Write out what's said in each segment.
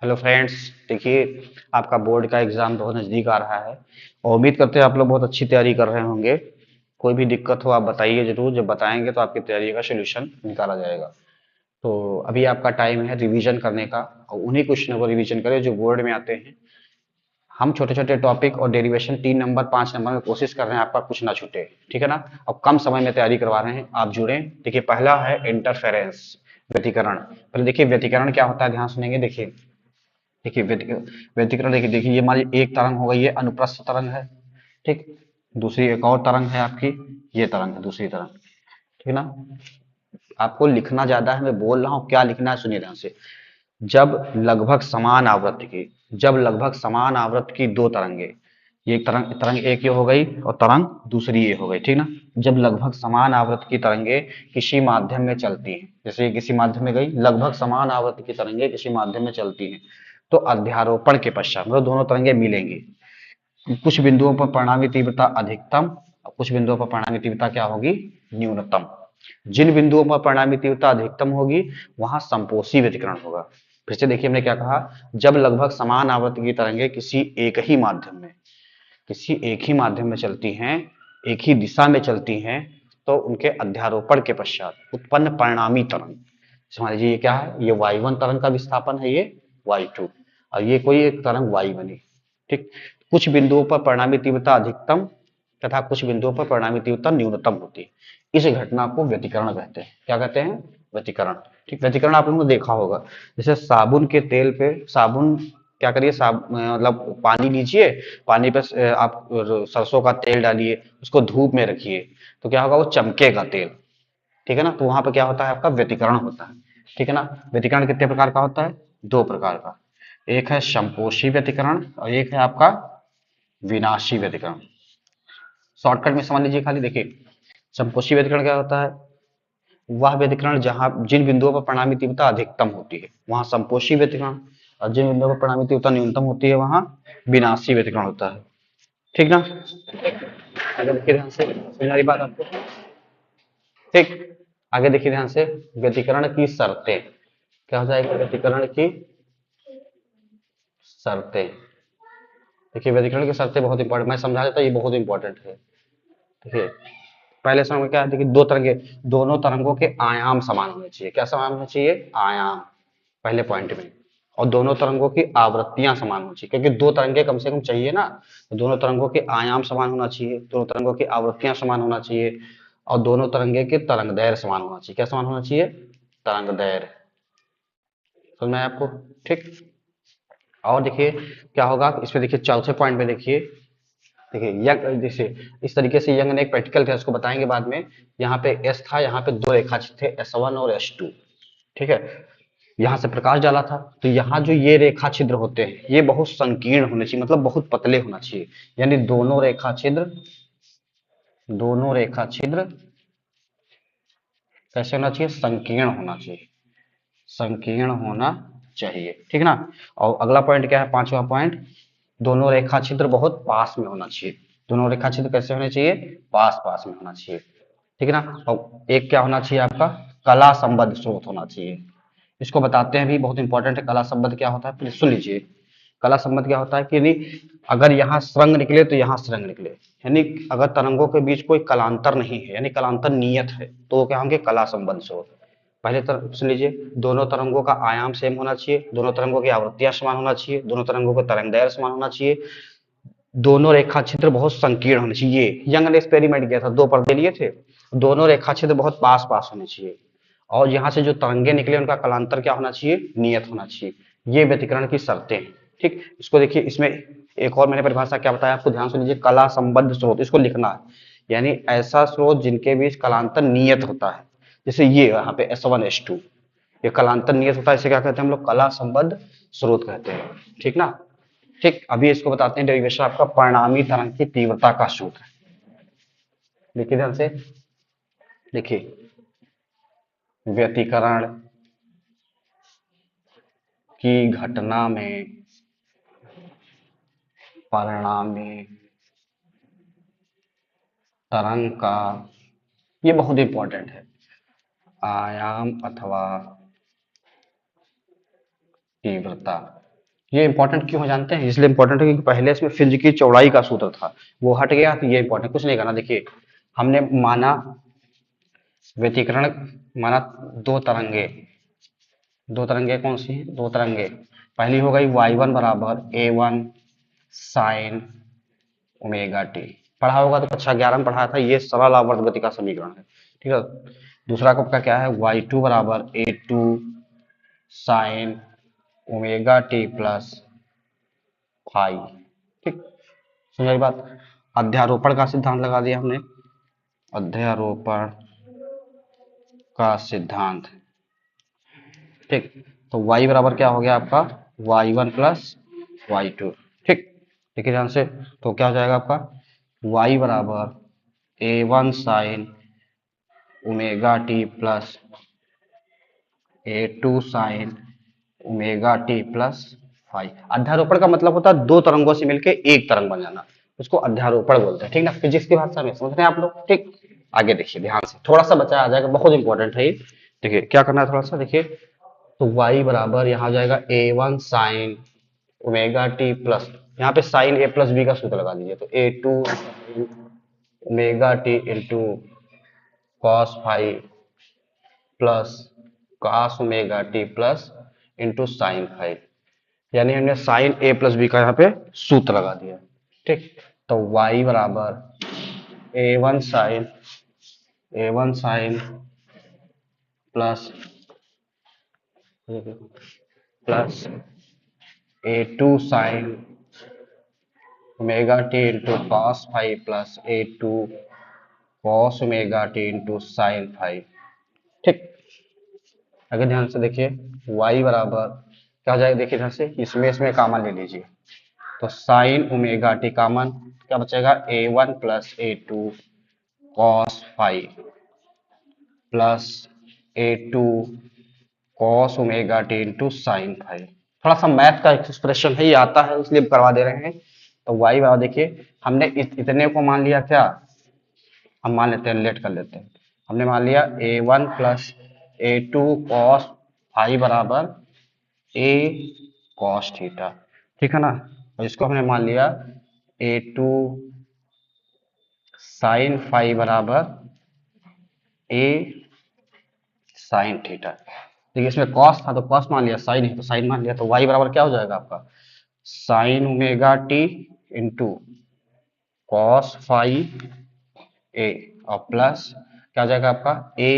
Hello friends. देखिए, आपका board का एग्जाम बहुत नज़दीक आ रहा है और उम्मीद करते हैं आप लोग बहुत अच्छी तैयारी कर रहे होंगे। कोई भी दिक्कत हो आप बताइए ज़रूर, जब बताएंगे तो आपकी तैयारी का सलूशन निकाला जाएगा। तो अभी आपका टाइम है रिवीजन करने का और उन्हीं क्वेश्चनों को रिवीजन करें जो बोर्ड में आते हैं। हम छोटे छोटे टॉपिक और डेरिवेशन 3 नंबर 5 नंबर में कोशिश कर रहे हैं आपका कुछ ना छूटे, ठीक है ना। और कम समय में तैयारी करवा रहे हैं, आप जुड़े। देखिए, पहला है इंटरफेरेंस, व्यतिकरण। पहले देखिए व्यतिकरण क्या होता है, ध्यान सुनेंगे। देखिए, देखिए व्यतिकरण, देखिए देखिए, ये हमारी एक तरंग हो गई, ये अनुप्रस्थ तरंग है। ठीक। दूसरी एक और तरंग है आपकी, ये तरंग है दूसरी तरंग। ठीक ना। आपको लिखना ज्यादा है, मैं बोल रहा हूँ क्या लिखना है, सुनिए ध्यान से। जब लगभग समान आवृत्ति की जब लगभग समान आवृत्ति की दो तरंगे, ये तरंग तरंग एक ये हो गई और तरंग दूसरी ये हो गई, ठीक ना। जब लगभग समान आवृत्ति की तरंगे किसी माध्यम में चलती हैं, जैसे ये किसी माध्यम में गई, लगभग समान आवृत्ति की तरंगे किसी माध्यम में चलती हैं, तो अध्यारोपण के पश्चात मतलब दोनों तरंगे मिलेंगी। कुछ बिंदुओं पर परिणामी तीव्रता अधिकतम और कुछ बिंदुओं पर परिणामी तीव्रता क्या होगी, न्यूनतम। जिन बिंदुओं पर परिणामी तीव्रता अधिकतम होगी वहां संपोषी व्यतिकरण होगा। फिर से देखिए हमने क्या कहा, जब लगभग समान आवृत्ति की तरंगे किसी एक ही माध्यम में चलती हैं, एक ही दिशा में चलती हैं, तो उनके अध्यारोपण के पश्चात उत्पन्न परिणामी तरंग, समझ लीजिए ये क्या है, ये y1 तरंग का विस्थापन है, ये y2, और ये कोई एक तरंग y बनी। ठीक। कुछ बिंदुओं पर परिणामी तीव्रता अधिकतम तथा कुछ बिंदुओं पर परिणामी तीव्रता न्यूनतम होती है। इस घटना को व्यतिकरण कहते हैं। क्या कहते हैं, व्यतिकरण। ठीक। व्यतिकरण आप लोगों ने देखा होगा, जैसे साबुन के तेल पे साबुन, क्या करिए, मतलब पानी लीजिए, पानी पे आप सरसों का तेल डालिए, उसको धूप में रखिए, तो क्या होगा, वो चमकेगा तेल। ठीक है ना। तो वहां पर क्या होता है, आपका व्यतिकरण होता है। ठीक है ना। व्यतिकरण कितने प्रकार का होता है, दो प्रकार का। एक है संपोषी व्यतिकरण और एक है आपका विनाशी व्यतिकरण। शॉर्टकट में समझ लीजिए खाली। देखिए, संपोषी व्यतिकरण क्या होता है, वह व्यतिकरण जहां जिन बिंदुओं पर परिणामी तीव्रता अधिकतम होती है वहां संपोषी व्यतिकरण, और जिन बिंदुओं पर परिणामी तीव्रता न्यूनतम होती है वहां विनाशी व्यतिकरण होता है। ठीक ना। आगे देखिए ध्यान से, समझ आ रही बात आपको। ठीक। आगे देखिए ध्यान से, व्यतिकरण की शर्तें। क्या हो जाएगा, व्यतिकरण की शर्तें। देखिए, व्यतिकरण की शर्तें बहुत इंपॉर्टेंट, मैं समझा देता हूं, ये बहुत इंपॉर्टेंट है। देखिए, पहले समय में क्या है, देखिए दो तरंगे, दोनों तरंगों के आयाम समान होने चाहिए। क्या समान होने चाहिए, आयाम, पहले पॉइंट में। और दोनों तरंगों की आवृत्तियां समान होनी चाहिए, क्योंकि दो तरंगे कम से कम चाहिए ना। तो दोनों तरंगों के आयाम समान होना चाहिए, दोनों तरंगों की आवृत्तियां समान होना चाहिए, और दोनों तरंगे के तरंग दैर्घ्य समान होना चाहिए। क्या समान होना चाहिए, तरंग दैर्घ्य। समझ में आया आपको। ठीक। और देखिए क्या होगा इसमें, देखिए चौथे पॉइंट में देखिए, देखिए यंग, जैसे इस तरीके से यंग ने एक प्रैक्टिकल था, उसको बताएंगे बाद में। यहाँ पे एस था, यहाँ पे दो रेखाचित्र थे, S1 और S2। ठीक है। यहाँ से प्रकाश डाला था, तो यहाँ जो ये रेखा छिद्र होते हैं ये बहुत संकीर्ण होने चाहिए, मतलब बहुत पतले होना चाहिए। यानी दोनों रेखा छिद्र कैसे होना चाहिए, संकीर्ण होना चाहिए, संकीर्ण होना चाहिए। ठीक ना। और अगला पॉइंट क्या है, पांचवा पॉइंट, दोनों रेखा छिद्र बहुत पास में होना चाहिए। दोनों रेखा छिद्र कैसे होने चाहिए, पास पास में होना चाहिए। ठीक है ना। और एक क्या होना चाहिए आपका, कला संबद्ध स्रोत होना चाहिए। इसको बताते हैं भी, बहुत इंपॉर्टेंट है। कला संबद्ध क्या होता है, प्लीज सुन लीजिए। कला संबद्ध क्या होता है कि यदि अगर यहाँ सुरंग निकले तो यहाँ सुरंग निकले, यानी अगर तरंगों के बीच कोई कलांतर नहीं है, यानी कलांतर नियत है, तो वो क्या होंगे, कला संबद्ध स्रोत। पहले सुन लीजिए, दोनों तरंगों का आयाम सेम होना चाहिए, दोनों तरंगों की आवृत्तियां समान होना चाहिए, दोनों तरंगों का तरंग दैर्घ्य समान होना चाहिए, दोनों रेखा क्षेत्र बहुत संकीर्ण होने चाहिए। यंग ने एक्सपेरिमेंट किया था, दो पर्दे लिए थे, दोनों रेखा क्षेत्र बहुत पास पास होने चाहिए, और यहाँ से जो तरंगे निकले उनका कलांतर क्या होना चाहिए, नियत होना चाहिए। ये व्यतिकरण की शर्तें हैं। ठीक। इसको देखिए, इसमें एक और मैंने परिभाषा क्या बताया आपको, ध्यान से लीजिए, कला संबद्ध स्रोत, इसको लिखना है। यानी ऐसा स्रोत जिनके बीच कलांतर नियत होता है, जैसे ये यहाँ पे S1 S2, ये कलांतर नियत होता है, इसे क्या कहते हैं हम लोग, कला संबद्ध स्रोत कहते हैं। ठीक ना। ठीक। अभी इसको बताते हैं डेरिवेशन आपका, परिणामी तरंग की तीव्रता का सूत्र। देखिए ध्यान से, देखिए व्यतिकरण की घटना में परिणामी तरंग का, ये बहुत इंपॉर्टेंट है, आयाम अथवा तीव्रता ये इंपॉर्टेंट क्यों है जानते हैं? इसलिए इंपॉर्टेंट है क्योंकि पहले इसमें फ्रिंज की चौड़ाई का सूत्र था, वो हट गया, तो ये इंपॉर्टेंट कुछ नहीं करना। देखिए हमने माना व्यतिकरण, माना दो तरंगे, दो तरंगे कौन सी हैं? दो तरंगे, पहली हो गई y1 बराबर a1 साइन ओमेगा टी, पढ़ा होगा तो कक्षा 11 में पढ़ा था, ये सरल आवर्त गति का समीकरण है, ठीक है। दूसरा आपका क्या है? y2 बराबर a2 sine omega t plus phi, ठीक, समझ बात। अध्यारोपण का सिद्धांत लगा दिया हमने, अध्यारोपण का सिद्धांत, ठीक। तो y बराबर क्या हो गया आपका? y1 प्लस y2, ठीक। देखिए ध्यान से, तो क्या हो जाएगा आपका? y बराबर a1 sine omega t plus a2 sine omega t plus five. अध्यारोपण का मतलब होता है दो तरंगों से मिलकर एक तरंग बन जाना, उसको अध्यारोपण बोलते हैं, ठीक ना, फिजिक्स की भाषा में, समझ रहे हैं आप लोग, ठीक। आगे देखिए ध्यान से, थोड़ा सा बचा आ जाएगा, बहुत इंपॉर्टेंट है ये। देखिए क्या करना है, थोड़ा सा देखिए, तो y बराबर यहाँ हो जाएगा a1 sine omega t plus, यहाँ पे साइन a प्लस बी का सूत्र लगा दीजिए, तो a2 omega t into cos phi plus cos omega t plus into sine five, यानी हमने साइन a प्लस बी का यहाँ पे सूत्र लगा दिया, ठीक। तो y बराबर a1 sine plus plus a2 sine omega t into cos phi plus a2 cos omega t into sine phi, ठीक। अगर ध्यान से देखिए y बराबर क्या हो जाएगा, देखिए ध्यान से, इसमें इसमें कॉमन ले लीजिए, तो साइन ओमेगा टी कॉमन, क्या बचेगा? a1 plus a2 cos phi plus a2 cos omega t into sine five. थोड़ा सा मैथ का एक्सप्रेशन है, ये आता है इसलिए करवा दे रहे हैं। तो y बराबर देखिए, हमने इतने को मान लिया क्या, हम मान लेते हैं, लेट कर लेते हैं, हमने मान लिया a1 plus a2 cos five बराबर a कॉस थीटा, ठीक है ना, और इसको हमने मान लिया a2 साइन फाइव बराबर a साइन थीटा। देखिए इसमें कॉस था तो कॉस मान लिया, साइन है तो साइन मान लिया, तो y बराबर क्या हो जाएगा आपका? Sine omega t into cos five a, और प्लस क्या हो जाएगा आपका? a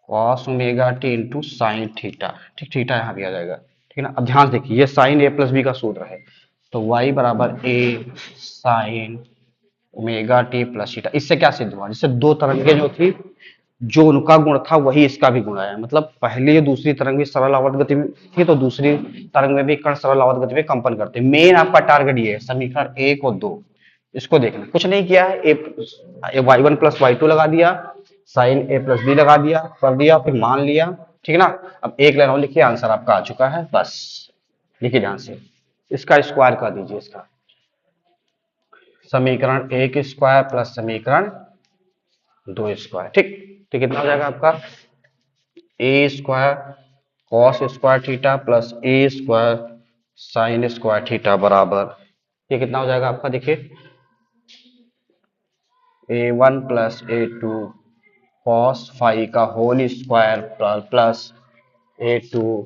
cos omega t into sine theta, ठीक, थीटा यहाँ भी आ जाएगा, ठीक है ना। अब ध्यान से देखिए, ये साइन a प्लस बी का सूत्र है, तो y बराबर a sign omega t plus theta. इससे क्या सिद्ध हुआ? जिससे दो तरंगें जो थी, जो उनका गुण था वही इसका भी गुण आया, मतलब पहली या दूसरी तरंग भी सरल आवर्त गति में थी, तो दूसरी तरंग में भी कण सरल आवर्त गति में कंपन करते। मेन आपका टारगेट ये है, समीकरण 1 और 2 इसको देखना, कुछ नहीं किया है, ए y1 प्लस y2 लगा दिया, साइन a प्लस बी लगा दिया, कर दिया, फिर मान लिया, ठीक है ना। अब एक लाइन और लिखिए, आंसर आपका आ चुका है, बस। लिखिए ध्यान से, इसका स्क्वायर कर दीजिए, इसका समीकरण 1 स्क्वायर प्लस समीकरण 2 स्क्वायर, ठीक। तो कितना हो जाएगा आपका? A square cos square theta plus a square sine square theta बराबर, ये कितना हो जाएगा आपका? देखिए a1 plus a2 cos five का whole square plus a2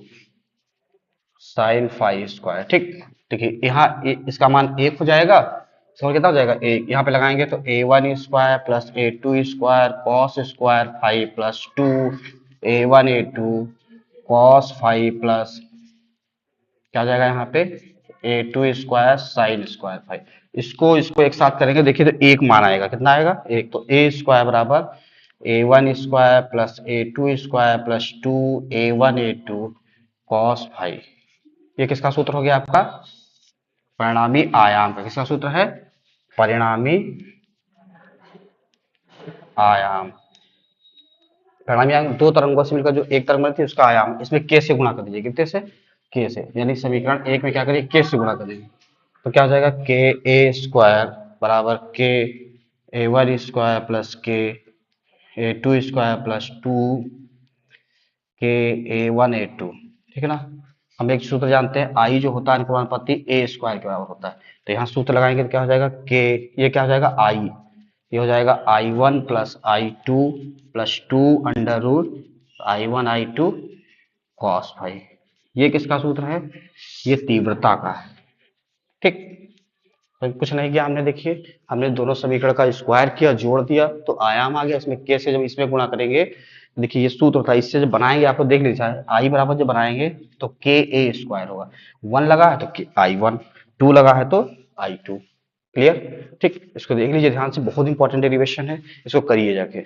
sine five square, ठीक। देखिए यहाँ इसका मान 1 हो जाएगा, समझ कितना हो जाएगा? 1 यहाँ पे लगाएंगे तो a1 square plus a2 square cos square five plus 2 a1 a2 cos phi plus क्या जाएगा यहाँ पे? a2 square sine square five. इसको इसको एक साथ करेंगे, देखिए तो एक मान आएगा, कितना आएगा? 1, तो a स्क्वायर बराबर a1 square plus a2 square plus 2 a1 a2 cos five. ये किसका सूत्र हो गया आपका? परिणामी आयाम का। किसका सूत्र है? परिणामी आयाम। परिणामी आयाम दो तरंगों से मिलकर जो एक तरंग बनती है उसका आयाम, इसमें k से गुणा कर दीजिए, कितने से? k से, यानी समीकरण 1 में क्या करिए, k से गुणा कर दीजिए, तो क्या हो जाएगा? के ए स्क्वायर बराबर के a1 स्क्वायर प्लस के a2 स्क्वायर प्लस 2 के a1 a2, ठीक है ना। हम एक सूत्र जानते हैं, आई जो होता है अनुक्रमानुपाती ए स्क्वायर के बराबर होता है। तो यहाँ सूत्र लगाएंगे तो क्या हो जाएगा, के, ये क्या हो जाएगा आई, ये हो जाएगा I1 plus I2 plus 2 under root I1 I2 cos phi. ये किसका सूत्र है, ये तीव्रता का है। ठीक, तो कुछ नहीं किया हमने, देखिए हमने दोनों समीकरण का स्क्वायर किया, जोड़ दिया तो आयाम आ गया इसमें, के से जब इसमें गुणा करेंगे, देखिए ये सूत्र था, इससे जब बनाएंगे आपको देख लीजिए, आई बराबर जब बनाएंगे तो के ए स्क्वायर होगा, 1 लगा है तो I1, 2 लगा है तो I2। क्लियर, ठीक, इसको देख लीजिए ध्यान से, बहुत इंपॉर्टेंट डेरिवेशन है, इसको करिए जाके।